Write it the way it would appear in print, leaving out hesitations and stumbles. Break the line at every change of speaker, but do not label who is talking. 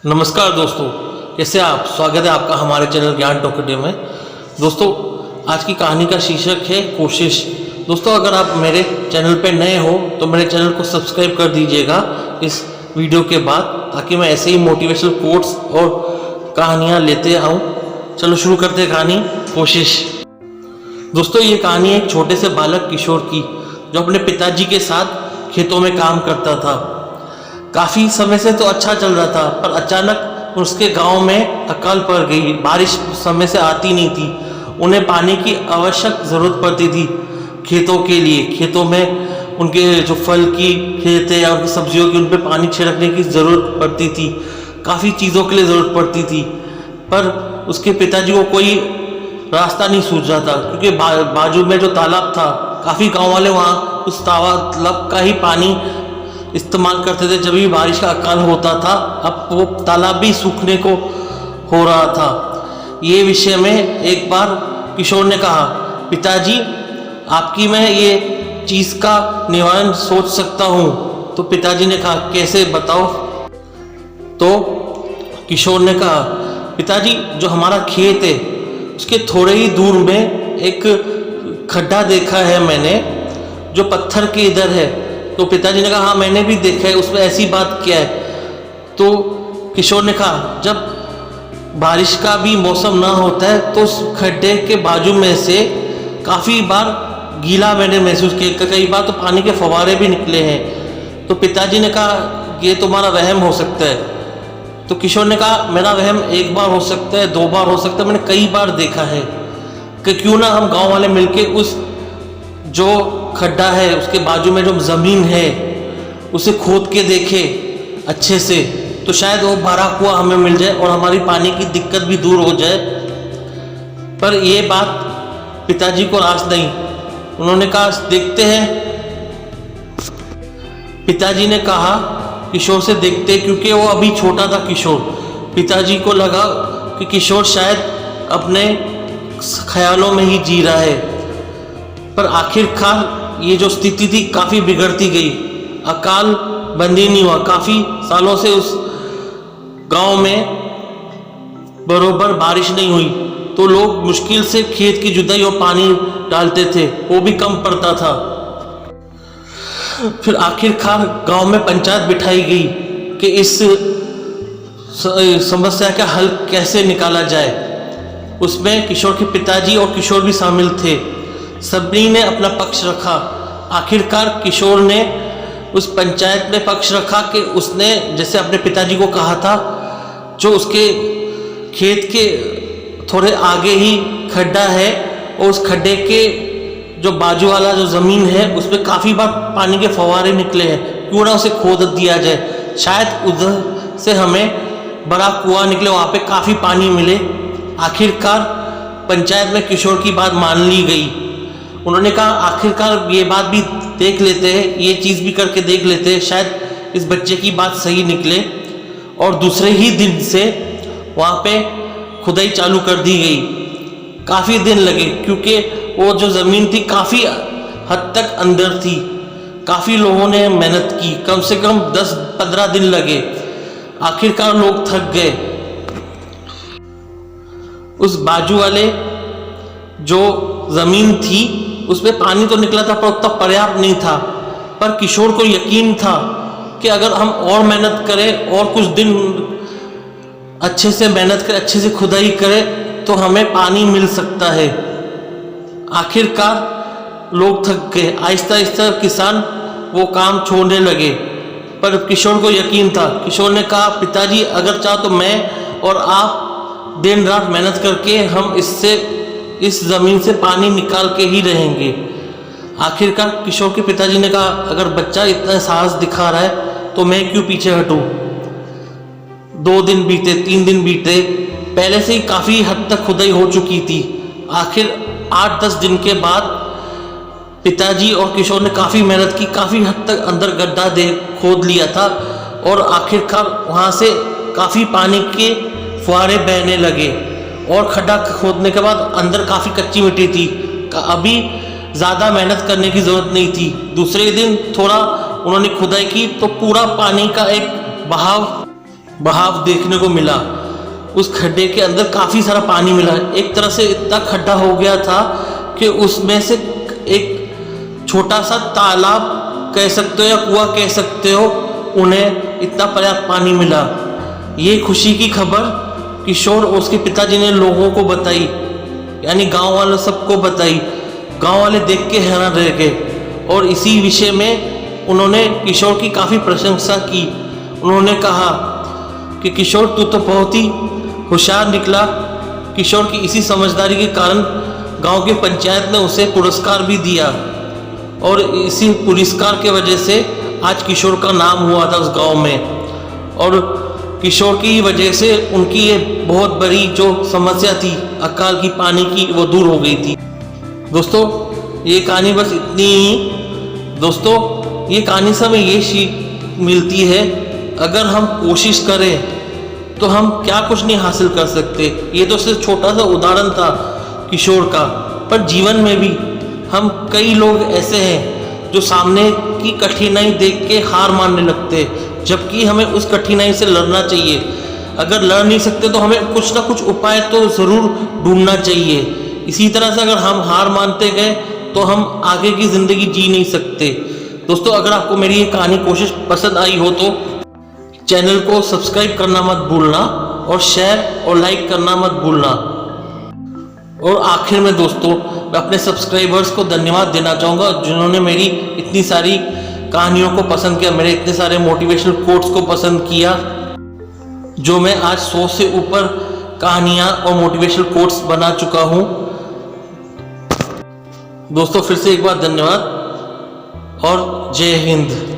नमस्कार दोस्तों, कैसे आप? स्वागत है आपका हमारे चैनल ज्ञान टॉकियो में। दोस्तों, आज की कहानी का शीर्षक है कोशिश। दोस्तों, अगर आप मेरे चैनल पे नए हो तो मेरे चैनल को सब्सक्राइब कर दीजिएगा इस वीडियो के बाद, ताकि मैं ऐसे ही मोटिवेशनल कोट्स और कहानियाँ लेते आऊँ। चलो शुरू करते हैं कहानी कोशिश। दोस्तों, ये कहानी एक छोटे से बालक किशोर की, जो अपने पिताजी के साथ खेतों में काम करता था। काफ़ी समय से तो अच्छा चल रहा था, पर अचानक उसके गांव में अकाल पड़ गई। बारिश समय से आती नहीं थी। उन्हें पानी की आवश्यक ज़रूरत पड़ती थी खेतों के लिए। खेतों में उनके जो फल की खेत है या उनकी सब्जियों की, उन पर पानी छिड़कने की ज़रूरत पड़ती थी। काफ़ी चीज़ों के लिए ज़रूरत पड़ती थी, पर उसके पिताजी को कोई रास्ता नहीं सूझ रहा था, क्योंकि बाजू में जो तालाब था, काफ़ी गाँव वाले वहाँ उस तालाब का ही पानी इस्तेमाल करते थे जब भी बारिश का अकाल होता था। अब वो तालाब भी सूखने को हो रहा था। ये विषय में एक बार किशोर ने कहा, पिताजी, आपकी मैं ये चीज़ का निवारण सोच सकता हूँ। तो पिताजी ने कहा, कैसे बताओ? तो किशोर ने कहा, पिताजी, जो हमारा खेत है उसके थोड़े ही दूर में एक खड्डा देखा है मैंने, जो पत्थर के इधर है। तो पिताजी ने कहा, हाँ मैंने भी देखा है, उसमें ऐसी बात क्या है? तो किशोर ने कहा, जब बारिश का भी मौसम ना होता है तो उस खड्डे के बाजू में से काफ़ी बार गीला मैंने महसूस किया, कई बार तो पानी के फव्वारे भी निकले हैं। तो पिताजी ने कहा, ये तुम्हारा वहम हो सकता है। तो किशोर ने कहा, मेरा वहम एक बार हो सकता है, दो बार हो सकता है, मैंने कई बार देखा है। कि क्यों ना हम गाँव वाले मिलके उस जो खड्डा है उसके बाजू में जो ज़मीन है उसे खोद के देखें अच्छे से, तो शायद वो भरा कुआं हमें मिल जाए और हमारी पानी की दिक्कत भी दूर हो जाए। पर ये बात पिताजी को रास नहीं। उन्होंने कहा, देखते हैं। पिताजी ने कहा किशोर से देखते, क्योंकि वो अभी छोटा था किशोर। पिताजी को लगा कि किशोर शायद अपने ख्यालों में ही जी रहा है। पर आखिरकार ये जो स्थिति थी काफ़ी बिगड़ती गई। अकाल बंद ही नहीं हुआ। काफ़ी सालों से उस गांव में बरोबर बारिश नहीं हुई, तो लोग मुश्किल से खेत की जुताई और पानी डालते थे, वो भी कम पड़ता था। फिर आखिरकार गांव में पंचायत बिठाई गई कि इस समस्या का हल कैसे निकाला जाए। उसमें किशोर के पिताजी और किशोर भी शामिल थे। सभी ने अपना पक्ष रखा। आखिरकार किशोर ने उस पंचायत में पक्ष रखा कि उसने जैसे अपने पिताजी को कहा था, जो उसके खेत के थोड़े आगे ही खड्डा है और उस खड्डे के जो बाजू वाला जो ज़मीन है उसमें काफ़ी बार पानी के फव्वारे निकले हैं, क्यों ना उसे खोद दिया जाए, शायद उधर से हमें बड़ा कुआं निकले, वहाँ पे काफ़ी पानी मिले। आखिरकार पंचायत में किशोर की बात मान ली गई। उन्होंने कहा, आखिरकार ये बात भी देख लेते हैं, ये चीज़ भी करके देख लेते हैं, शायद इस बच्चे की बात सही निकले। और दूसरे ही दिन से वहाँ पे खुदाई चालू कर दी गई। काफ़ी दिन लगे, क्योंकि वो जो ज़मीन थी काफ़ी हद तक अंदर थी। काफ़ी लोगों ने मेहनत की, कम से कम 10-15 दिन लगे। आखिरकार लोग थक गए। उस बाजू वाले जो ज़मीन थी उसमें पानी तो निकला था, पर उतना पर्याप्त नहीं था। पर किशोर को यकीन था कि अगर हम और मेहनत करें और कुछ दिन अच्छे से मेहनत करें, अच्छे से खुदाई करें, तो हमें पानी मिल सकता है। आखिरकार लोग थक गए। आहिस्ता आहिस्ता किसान वो काम छोड़ने लगे, पर किशोर को यकीन था। किशोर ने कहा, पिताजी, अगर चाहो तो मैं और आप दिन रात मेहनत करके हम इस ज़मीन से पानी निकाल के ही रहेंगे। आखिरकार किशोर के पिताजी ने कहा, अगर बच्चा इतना साहस दिखा रहा है तो मैं क्यों पीछे हटूं। 2 दिन बीते, 3 दिन बीते, पहले से ही काफ़ी हद तक खुदाई हो चुकी थी। आखिर 8-10 दिन के बाद पिताजी और किशोर ने काफ़ी मेहनत की, काफ़ी हद तक अंदर गड्ढा खोद लिया था, और आखिरकार वहाँ से काफ़ी पानी के फुहारे बहने लगे। और खड्डा खोदने के बाद अंदर काफ़ी कच्ची मिट्टी थी, अभी ज़्यादा मेहनत करने की ज़रूरत नहीं थी। दूसरे दिन थोड़ा उन्होंने खुदाई की तो पूरा पानी का एक बहाव बहाव देखने को मिला। उस खड्डे के अंदर काफ़ी सारा पानी मिला। एक तरह से इतना खड्डा हो गया था कि उसमें से एक छोटा सा तालाब कह सकते हो या कुआं कह सकते हो, उन्हें इतना पर्याप्त पानी मिला। ये खुशी की खबर किशोर और उसके पिताजी ने लोगों को बताई, यानी गांव वालों सबको बताई। गांव वाले देख के हैरान रह गए और इसी विषय में उन्होंने किशोर की काफ़ी प्रशंसा की। उन्होंने कहा कि किशोर तू तो बहुत ही होशियार निकला। किशोर की इसी समझदारी के कारण गांव की पंचायत ने उसे पुरस्कार भी दिया और इसी पुरस्कार के वजह से आज किशोर का नाम हुआ था उस गांव में। और किशोर की वजह से उनकी ये बहुत बड़ी जो समस्या थी अकाल की पानी की, वो दूर हो गई थी। दोस्तों ये कहानी बस इतनी ही। दोस्तों ये कहानी से हमें ये सीख मिलती है, अगर हम कोशिश करें तो हम क्या कुछ नहीं हासिल कर सकते। ये तो सिर्फ छोटा सा उदाहरण था किशोर का, पर जीवन में भी हम कई लोग ऐसे हैं जो सामने की कठिनाई देख के हार मानने लगते, जबकि हमें उस कठिनाई से लड़ना चाहिए। अगर लड़ नहीं सकते तो हमें कुछ ना कुछ उपाय तो ज़रूर ढूंढना चाहिए। इसी तरह से अगर हम हार मानते गए तो हम आगे की ज़िंदगी जी नहीं सकते। दोस्तों अगर आपको मेरी ये कहानी कोशिश पसंद आई हो तो चैनल को सब्सक्राइब करना मत भूलना और शेयर और लाइक करना मत भूलना। और आखिर में दोस्तों मैं अपने सब्सक्राइबर्स को धन्यवाद देना चाहूँगा जिन्होंने मेरी इतनी सारी कहानियों को पसंद किया, मेरे इतने सारे मोटिवेशनल कोट्स को पसंद किया, जो मैं आज 100 से ऊपर कहानियाँ और मोटिवेशनल कोट्स बना चुका हूँ। दोस्तों फिर से एक बार धन्यवाद और जय हिंद।